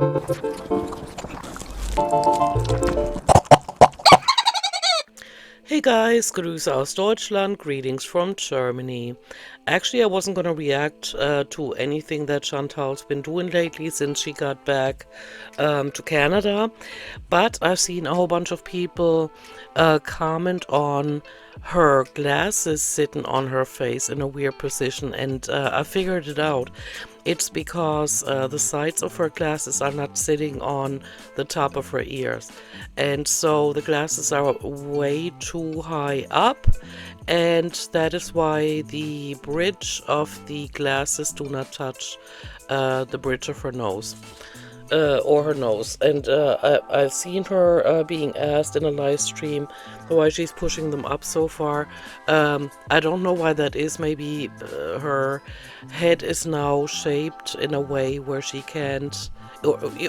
Hey guys, Grüße aus Deutschland, greetings from Germany. Actually, I wasn't going to react to anything that Chantal's been doing lately since she got back to Canada, but I've seen a whole bunch of people comment on her glasses sitting on her face in a weird position, and I figured it out. It's because the sides of her glasses are not sitting on the top of her ears. And so the glasses are way too high up. And that is why the bridge of the glasses do not touch the bridge of her nose. Or her nose. And I've seen her being asked in a live stream why she's pushing them up so far. I don't know why that is. Maybe her head is now shaped in a way where she can't,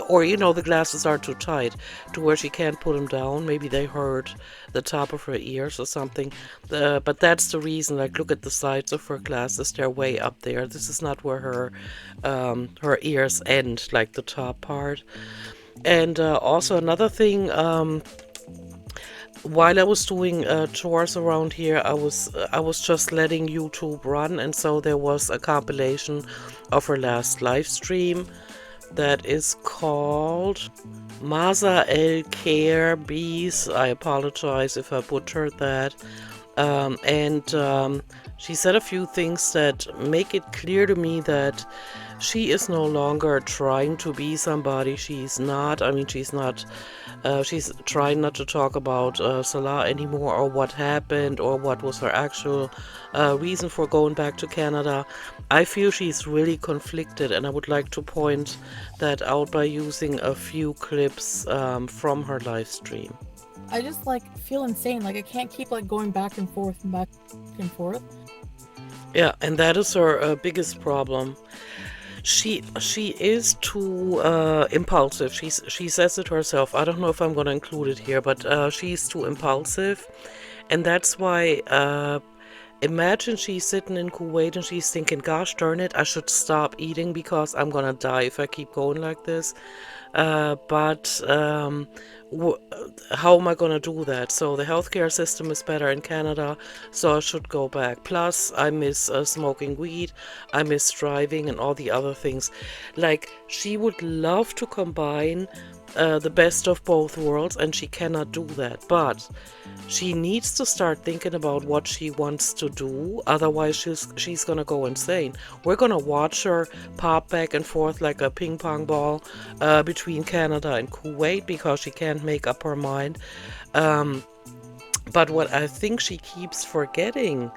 or you know, the glasses are too tight to where she can't put them down. Maybe they hurt the top of her ears or something. But that's the reason. Like, look at the sides of her glasses; they're way up there. This is not where her ears end, like the top part. And also another thing. While I was doing chores around here, I was just letting YouTube run, and so there was a compilation of her last live stream that is called Maza El Care Bees. I apologize if I butchered that. And she said a few things that make it clear to me that she is no longer trying to be somebody she's not. I mean, she's not. She's trying not to talk about Salah anymore, or what happened, or what was her actual reason for going back to Canada. I feel she's really conflicted, and I would like to point that out by using a few clips from her live stream. I just like feel insane. Like I can't keep like going back and forth and back and forth. Yeah, and that is her biggest problem. She is too impulsive. She says it herself. I don't know if I'm going to include it here, but she's too impulsive, and that's why. Imagine she's sitting in Kuwait and she's thinking, "Gosh darn it, I should stop eating because I'm gonna die if I keep going like this." But how am I going to do that? So the healthcare system is better in Canada, so I should go back. Plus, I miss smoking weed, I miss driving, and all the other things. Like, she would love to combine the best of both worlds, and she cannot do that. But she needs to start thinking about what she wants to do. Otherwise, she's gonna go insane. We're gonna watch her pop back and forth like a ping pong ball between Canada and Kuwait because she can't make up her mind. Um, but what I think she keeps forgetting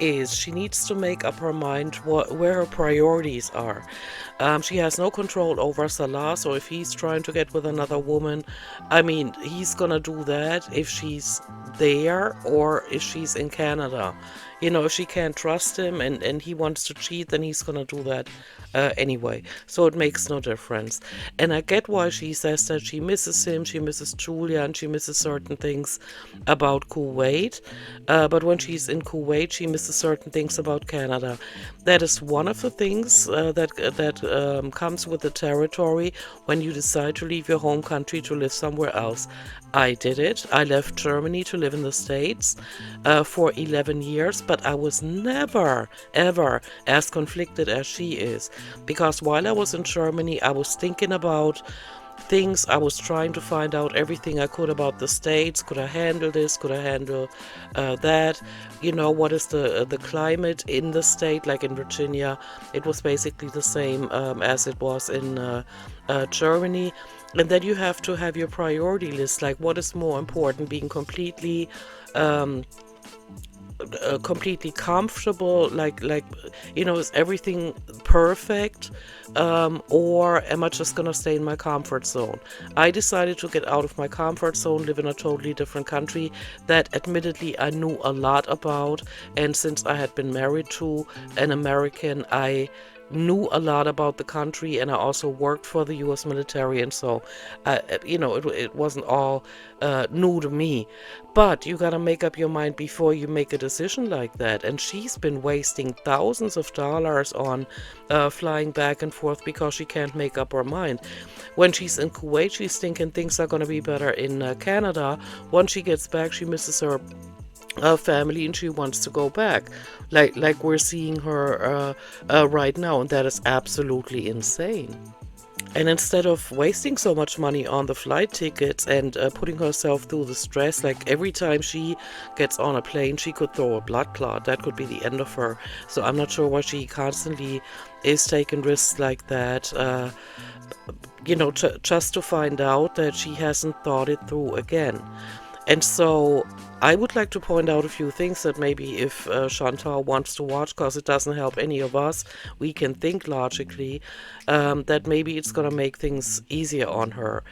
is she needs to make up her mind where her priorities are. She has no control over Salah, so if he's trying to get with another woman, I mean, he's gonna do that if she's there or if she's in Canada. You know, if she can't trust him and he wants to cheat, then he's gonna do that anyway. So it makes no difference. And I get why she says that she misses him, she misses Julia, and she misses certain things about Kuwait. But when she's in Kuwait, she misses certain things about Canada. That is one of the things that comes with the territory when you decide to leave your home country to live somewhere else. I did it. I left Germany to live in the States for 11 years, but I was never, ever as conflicted as she is. Because while I was in Germany, I was thinking about things. I was trying to find out everything I could about the States. Could I handle this? Could I handle that? You know, what is the climate in the state? Like in Virginia, it was basically the same as it was in Germany. And then you have to have your priority list, like what is more important, being um, completely comfortable, like you know, is everything perfect, or am I just gonna stay in my comfort zone? I decided to get out of my comfort zone, live in a totally different country that admittedly I knew a lot about, and since I had been married to an American, I knew a lot about the country, and I also worked for the U.S. military, and so, it wasn't all new to me. But you gotta make up your mind before you make a decision like that. And she's been wasting thousands of dollars on flying back and forth because she can't make up her mind. When she's in Kuwait, she's thinking things are gonna be better in Canada. Once she gets back, she misses her family and she wants to go back, like we're seeing her right now, and that is absolutely insane. And instead of wasting so much money on the flight tickets and putting herself through the stress, like every time she gets on a plane, she could throw a blood clot. That could be the end of her. So I'm not sure why she constantly is taking risks like that, just to find out that she hasn't thought it through again. And so I would like to point out a few things that maybe if Chantal wants to watch, because it doesn't help any of us, we can think logically, that maybe it's going to make things easier on her.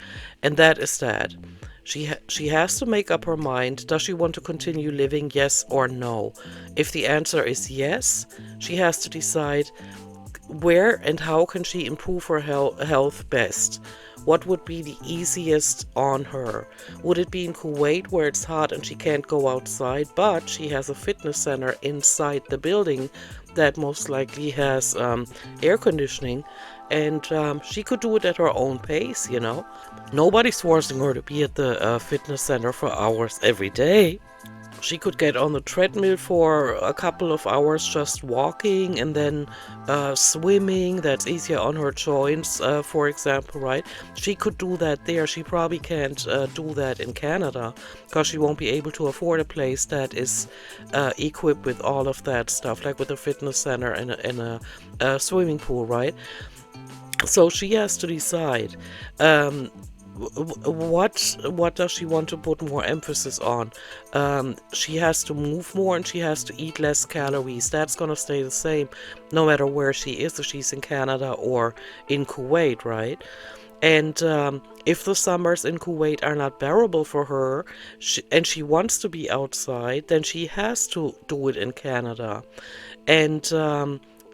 And that is that she has to make up her mind. Does she want to continue living, yes or no? If the answer is yes, she has to decide where and how can she improve her health best. What would be the easiest on her? Would it be in Kuwait where it's hot and she can't go outside, but she has a fitness center inside the building that most likely has air conditioning, and she could do it at her own pace, you know? Nobody's forcing her to be at the fitness center for hours every day. She could get on the treadmill for a couple of hours just walking, and then swimming. That's easier on her joints, for example, right? She could do that there. She probably can't do that in Canada because she won't be able to afford a place that is equipped with all of that stuff, like with a fitness center and a swimming pool, right? So she has to decide. What does she want to put more emphasis on? She has to move more and she has to eat less calories. That's gonna stay the same no matter where she is, if she's in Canada or in Kuwait, right? And if the summers in Kuwait are not bearable for her, and she wants to be outside, then she has to do it in Canada. And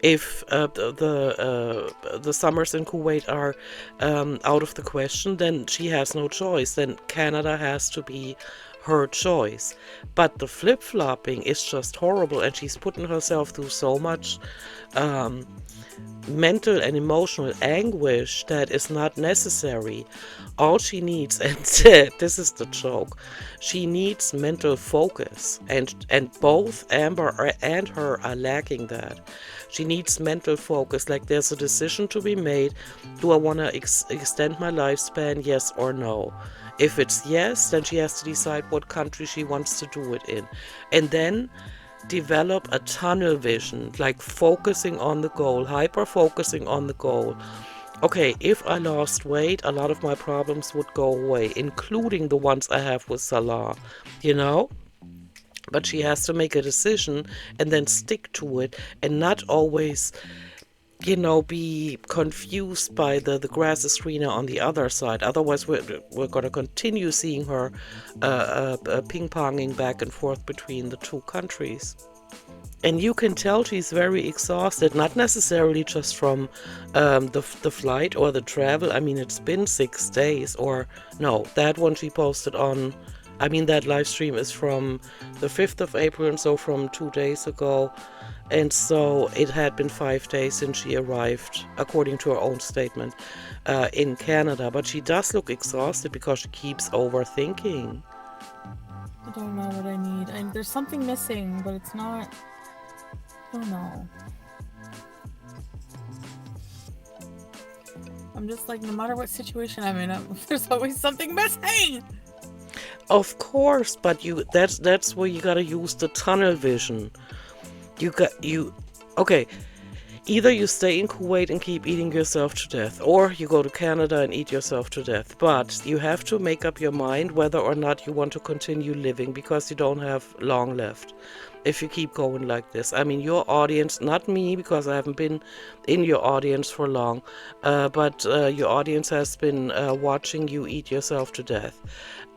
if the summers in Kuwait are out of the question, then she has no choice. Then Canada has to be her choice. But the flip-flopping is just horrible, and she's putting herself through so much um, mental and emotional anguish that is not necessary. All she needs, and this is the joke, she needs mental focus, and both Amber and her are lacking that. She needs mental focus, like there's a decision to be made. Do I want to extend my lifespan, yes or no? If it's yes, then she has to decide what country she wants to do it in. And then develop a tunnel vision, like focusing on the goal, hyper focusing on the goal. Okay, if I lost weight, a lot of my problems would go away, including the ones I have with Salah, you know? But she has to make a decision and then stick to it, and not always, be confused by the grass is greener on the other side. Otherwise, we're going to continue seeing her ping-ponging back and forth between the two countries. And you can tell she's very exhausted, not necessarily just from the flight or the travel. I mean, it's been 6 days, or no, that one she posted on, I mean, that live stream is from the 5th of April, and so from 2 days ago. And so it had been 5 days since she arrived, according to her own statement, in Canada. But she does look exhausted because she keeps overthinking. I don't know what I need. There's something missing, but it's not. I don't know. I'm just like, no matter what situation I'm in, there's always something missing. Of course, but that's where you gotta use the tunnel vision. Okay, either you stay in Kuwait and keep eating yourself to death, or you go to Canada and eat yourself to death. But you have to make up your mind whether or not you want to continue living, because you don't have long left if you keep going like this. I mean, your audience, not me, because I haven't been in your audience for long, but your audience has been watching you eat yourself to death.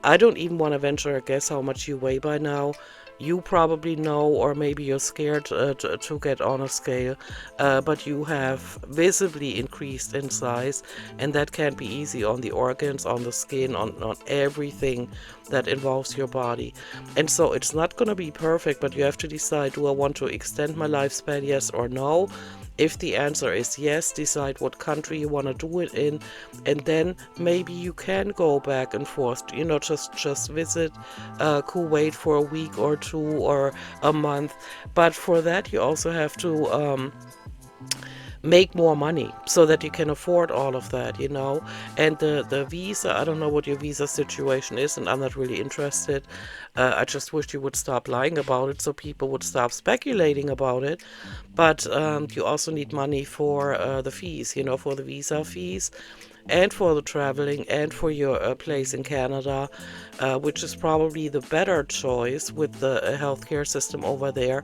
I don't even want to venture a guess how much you weigh by now. You probably know, or maybe you're scared to get on a scale, but you have visibly increased in size, and that can be easy on the organs, on the skin, on everything that involves your body. And so it's not going to be perfect, but you have to decide, do I want to extend my lifespan, yes or no? If the answer is yes, decide what country you want to do it in, and then maybe you can go back and forth. Just visit Kuwait for a week or two or a month. But for that, you also have to make more money so that you can afford all of that. And the visa, I don't know what your visa situation is, and I'm not really interested. I just wish you would stop lying about it so people would stop speculating about it. But you also need money for the fees, for the visa fees, and for the traveling, and for your place in Canada, which is probably the better choice with the healthcare system over there.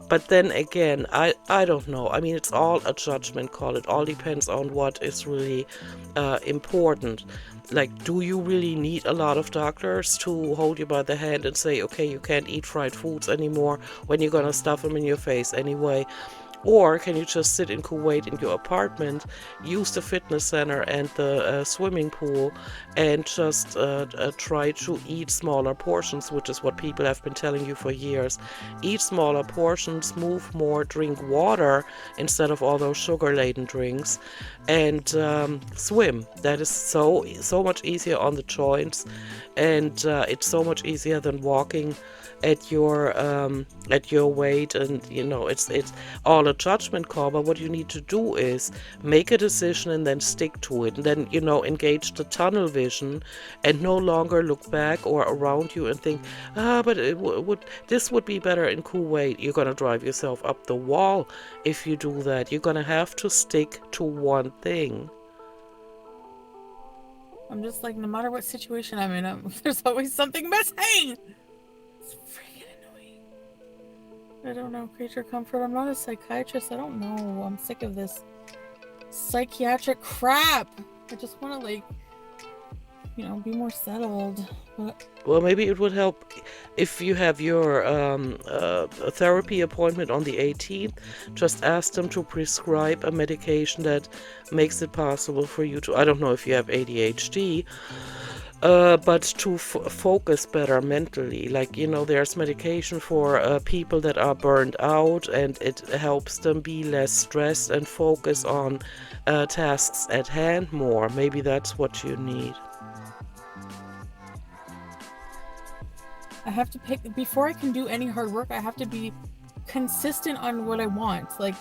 But then again, I don't know. I mean, it's all a judgment call. It all depends on what is really important. Like, do you really need a lot of doctors to hold you by the hand and say, okay, you can't eat fried foods anymore when you're gonna stuff them in your face anyway? Or can you just sit in Kuwait in your apartment, use the fitness center and the swimming pool, and just try to eat smaller portions, which is what people have been telling you for years. Eat smaller portions, move more, drink water instead of all those sugar-laden drinks, and swim. That is so much easier on the joints, and it's so much easier than walking at your weight. And it's all a judgment call. But what you need to do is make a decision and then stick to it, and then engage the tunnel vision and no longer look back or around you and think, but this would be better in Kuwait. You're gonna drive yourself up the wall if you do that. You're gonna have to stick to one thing. I'm just like, no matter what situation I'm in, there's always something missing. It's freaking annoying. I don't know, creature comfort. I'm not a psychiatrist. I don't know. I'm sick of this psychiatric crap. I just want to be more settled. But Well, maybe it would help if you have your therapy appointment on the 18th. Just ask them to prescribe a medication that makes it possible for you to, I don't know if you have ADHD, but to focus better mentally. Like, there's medication for people that are burned out, and it helps them be less stressed and focus on tasks at hand more. Maybe that's what you need. I have to pick, before I can do any hard work, I have to be consistent on what I want. Like,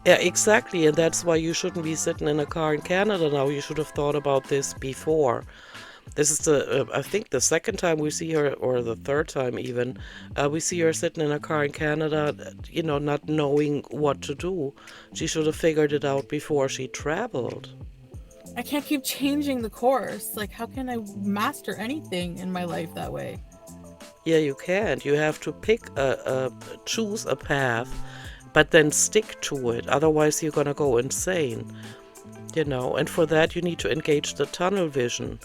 Yeah, exactly. And that's why you shouldn't be sitting in a car in Canada now. You should have thought about this before. This is I think the second time we see her, or the third time even, we see her sitting in a car in Canada, not knowing what to do. She should have figured it out before she traveled. I can't keep changing the course. Like, how can I master anything in my life that way? Yeah, you can't. You have to choose a path, but then stick to it. Otherwise, you're gonna go insane. And for that, you need to engage the tunnel vision.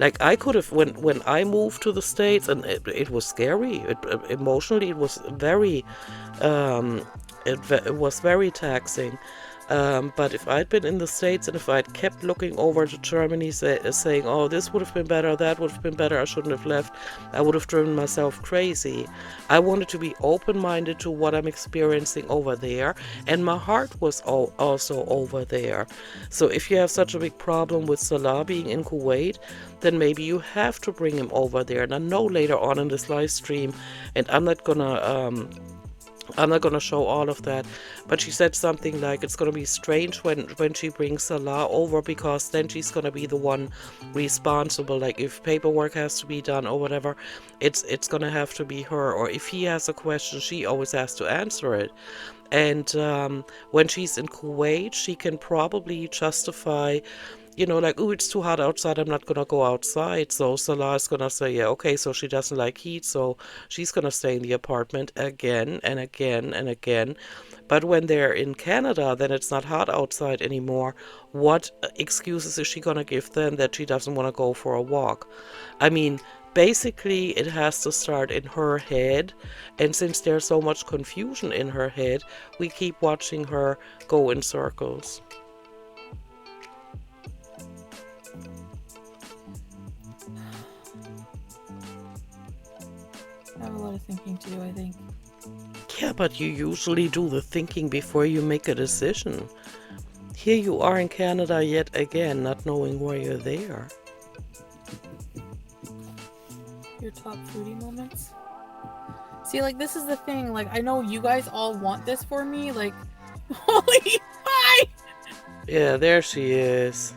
Like, I could have, when I moved to the States, and it was scary. Emotionally, it was it was very taxing. But if I'd been in the States, and if I'd kept looking over to Germany, saying, oh, this would have been better, that would have been better, I shouldn't have left, I would have driven myself crazy. I wanted to be open-minded to what I'm experiencing over there, and my heart was also over there. So if you have such a big problem with Salah being in Kuwait, then maybe you have to bring him over there. And I know later on in this live stream, and I'm not gonna show all of that, but she said something like it's gonna be strange when she brings Salah over, because then she's gonna be the one responsible. Like, if paperwork has to be done or whatever, it's gonna have to be her. Or if he has a question, she always has to answer it. And when she's in Kuwait, she can probably justify like, oh, it's too hot outside, I'm not gonna go outside. So Salah is gonna say, yeah, okay, so she doesn't like heat, so she's gonna stay in the apartment again and again and again. But when they're in Canada, then it's not hot outside anymore. What excuses is she gonna give them that she doesn't want to go for a walk? I mean, basically, it has to start in her head. And since there's so much confusion in her head, we keep watching her go in circles. I have a lot of thinking to do, I think. Yeah, but you usually do the thinking before you make a decision. Here you are in Canada yet again, not knowing why you're there. Your top foodie moments? See, like, this is the thing. Like, I know you guys all want this for me. Like, holy hi! Yeah, there she is.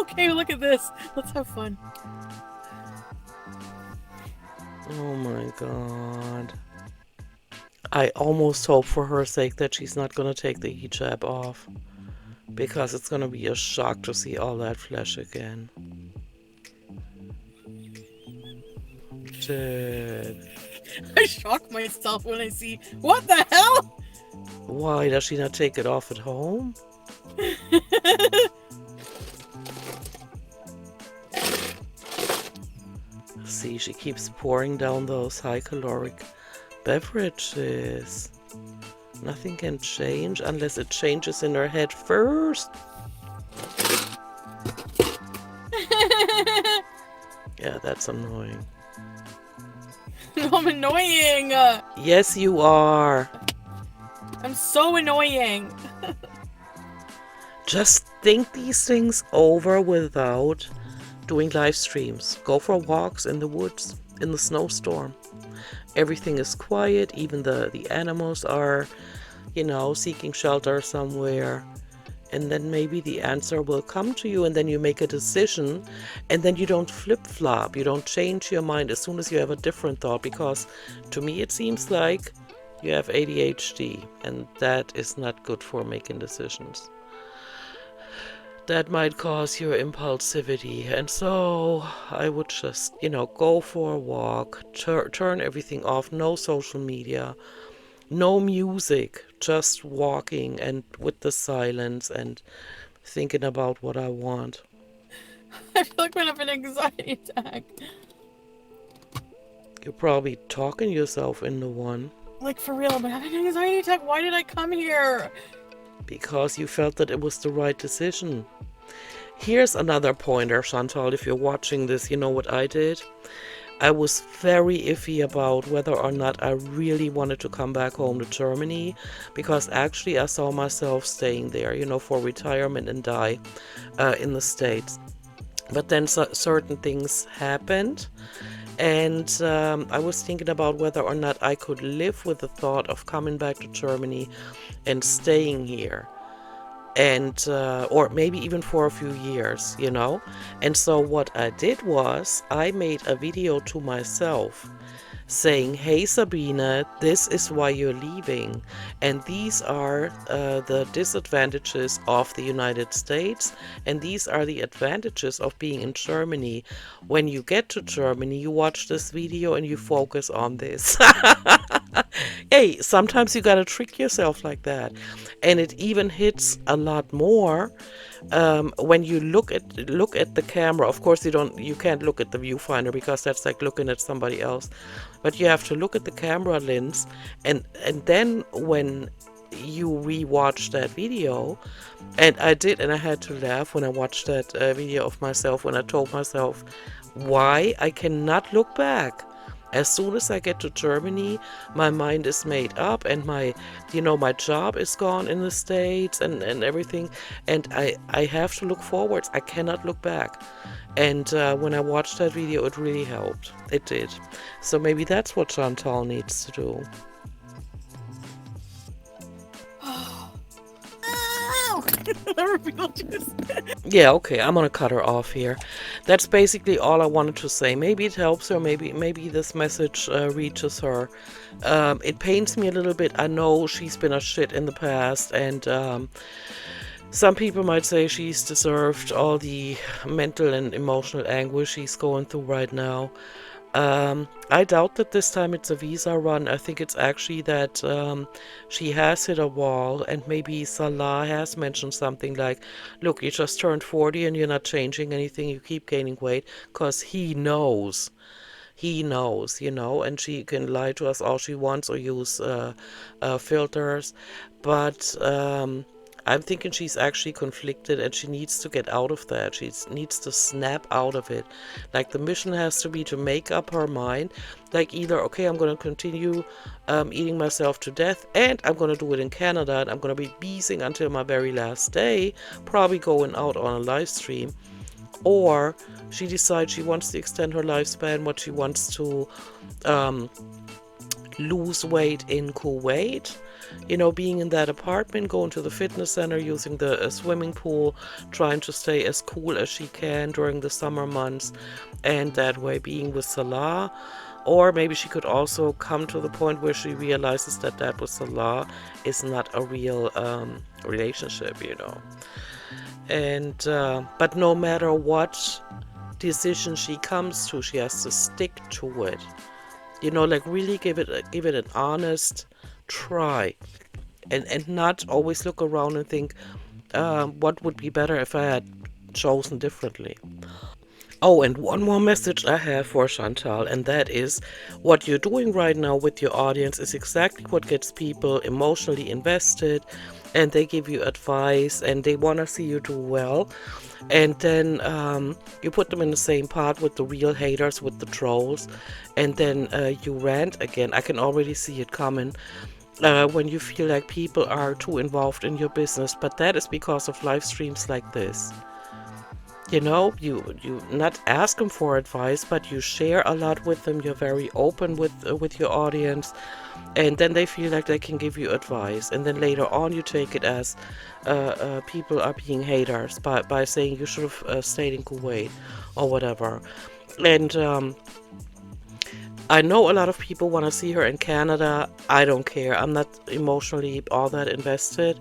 Okay, look at this. Let's have fun. Oh my god. I almost hope for her sake that she's not gonna take the hijab off. Because it's gonna be a shock to see all that flesh again. Shit. I shock myself when I see. What the hell? Why does she not take it off at home? See, she keeps pouring down those high caloric beverages. Nothing can change unless it changes in her head first. Yeah, that's annoying. I'm annoying. Yes, you are. I'm so annoying. Just think these things over without doing live streams. Go for walks in the woods, in the snowstorm. Everything is quiet. Even the animals are, seeking shelter somewhere. And then maybe the answer will come to you, and then you make a decision, and then you don't flip-flop. You don't change your mind as soon as you have a different thought, because to me it seems like you have ADHD, and that is not good for making decisions. That might cause your impulsivity. And so I would just, go for a walk, turn everything off, no social media, no music, just walking and with the silence and thinking about what I want. I feel like I'm having an anxiety attack. You're probably talking yourself into one. Like, for real, I'm having an anxiety attack. Why did I come here? Because you felt that it was the right decision. Here's another pointer, Chantal. If you're watching this, you know what I did? I was very iffy about whether or not I really wanted to come back home to Germany, because actually I saw myself staying there, for retirement and die in the States. But then certain things happened, and I was thinking about whether or not I could live with the thought of coming back to Germany and staying here. And or maybe even for a few years, And so what I did was I made a video to myself saying, hey Sabine, this is why you're leaving, and these are the disadvantages of the United States, and these are the advantages of being in Germany. When you get to Germany, you watch this video and you focus on this. Hey, sometimes you gotta trick yourself like that, and it even hits a lot more when you look at the camera. Of course, you can't look at the viewfinder, because that's like looking at somebody else. But you have to look at the camera lens, and then when you rewatch that video, and I did, and I had to laugh when I watched that video of myself, when I told myself why I cannot look back. As soon as I get to Germany, my mind is made up, and my job is gone in the States and everything. And I have to look forwards. I cannot look back. And when I watched that video, it really helped. It did. So maybe that's what Chantal needs to do. Yeah, okay, I'm gonna cut her off here. That's basically all I wanted to say. Maybe it helps her, maybe this message reaches her. It pains me a little bit. I know she's been a shit in the past, and Some people might say she's deserved all the mental and emotional anguish she's going through right now. I doubt that this time it's a visa run. I think it's actually that she has hit a wall, and maybe Salah has mentioned something like, look, you just turned 40 and you're not changing anything, you keep gaining weight, because he knows. He knows, and she can lie to us all she wants or use filters. But I'm thinking she's actually conflicted and she needs to get out of that. She needs to snap out of it. Like the mission has to be to make up her mind. Like either, okay, I'm going to continue eating myself to death and I'm going to do it in Canada and I'm going to be beasing until my very last day, probably going out on a live stream. Or she decides she wants to extend her lifespan, what she wants to um, lose weight in Kuwait. Being in that apartment, going to the fitness center, using the swimming pool, trying to stay as cool as she can during the summer months, and that way being with Salah. Or maybe she could also come to the point where she realizes that that with Salah is not a real relationship. And but no matter what decision she comes to, she has to stick to it. Like really give it an honest try, and not always look around and think, what would be better if I had chosen differently. Oh, and one more message I have for Chantal, and that is what you're doing right now with your audience is exactly what gets people emotionally invested, and they give you advice and they want to see you do well. And then you put them in the same pot with the real haters, with the trolls, and then you rant again. I can already see it coming. When you feel like people are too involved in your business, but that is because of live streams like this. You not ask them for advice, but you share a lot with them. You're very open with your audience, and then they feel like they can give you advice. And then later on, you take it as people are being haters by saying you should have stayed in Kuwait or whatever. And I know a lot of people want to see her in Canada. I don't care. I'm not emotionally all that invested.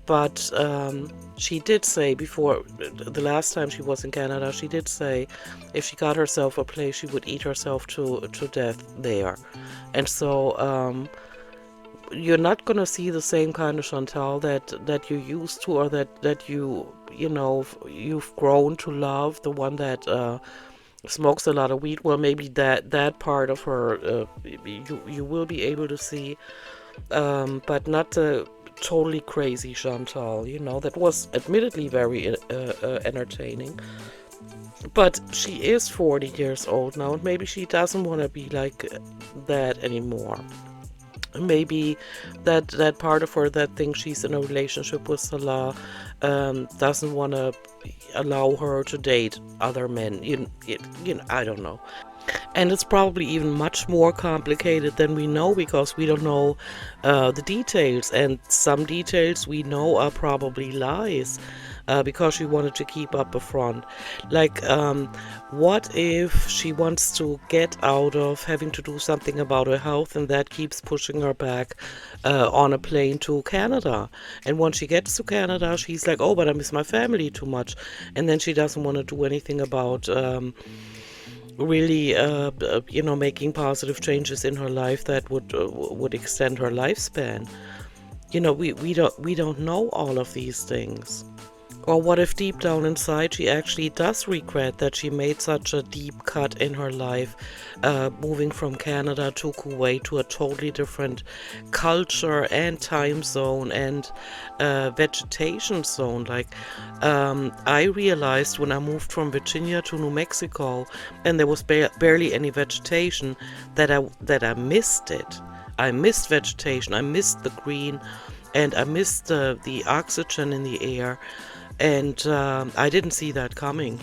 But she did say before, the last time she was in Canada, she did say if she got herself a place, she would eat herself to death there. And so you're not going to see the same kind of Chantal that you used to, or that you've grown to love, the one that smokes a lot of weed. Well, maybe that part of her you will be able to see, but not the totally crazy Chantal, that was admittedly very entertaining. But she is 40 years old now, and maybe she doesn't want to be like that anymore. Maybe that part of her that thinks she's in a relationship with Salah doesn't want to allow her to date other men. I don't know. And it's probably even much more complicated than we know, because we don't know the details, and some details we know are probably lies, because she wanted to keep up a front. Like, what if she wants to get out of having to do something about her health, and that keeps pushing her back on a plane to Canada? And once she gets to Canada, she's like, oh, but I miss my family too much. And then she doesn't want to do anything about really making positive changes in her life that would extend her lifespan. We don't know all of these things. Or what if deep down inside she actually does regret that she made such a deep cut in her life, moving from Canada to Kuwait, to a totally different culture and time zone and vegetation zone. Like, I realized when I moved from Virginia to New Mexico and there was barely any vegetation, that I missed it. I missed vegetation, I missed the green, and I missed the oxygen in the air. And I didn't see that coming.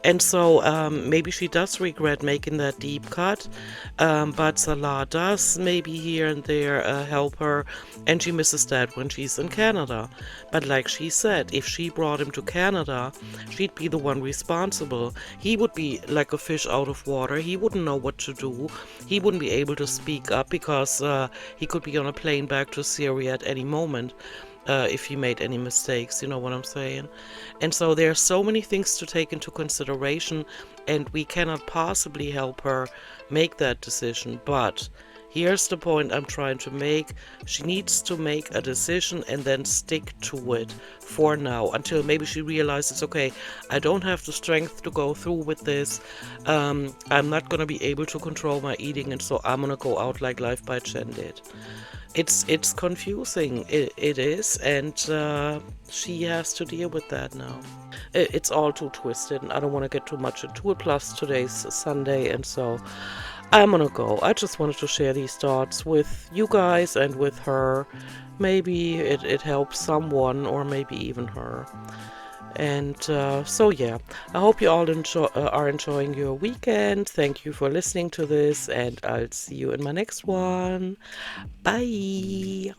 And so maybe she does regret making that deep cut, but Salah does maybe here and there help her, and she misses that when she's in Canada. But like she said, if she brought him to Canada, she'd be the one responsible. He would be like a fish out of water. He wouldn't know what to do. He wouldn't be able to speak up because he could be on a plane back to Syria at any moment. if he made any mistakes, you know what I'm saying? And so there are so many things to take into consideration, and we cannot possibly help her make that decision. But here's the point I'm trying to make. She needs to make a decision and then stick to it for now until maybe she realizes, okay, I don't have the strength to go through with this. I'm not going to be able to control my eating, and so I'm going to go out like Life by Chen did. It's confusing, it is, and she has to deal with that now. It's all too twisted, and I don't want to get too much into it. Plus, today's Sunday, and so I'm gonna go. I just wanted to share these thoughts with you guys and with her. Maybe it helps someone, or maybe even her. And so, yeah, I hope you all are enjoying your weekend. Thank you for listening to this, and I'll see you in my next one. Bye.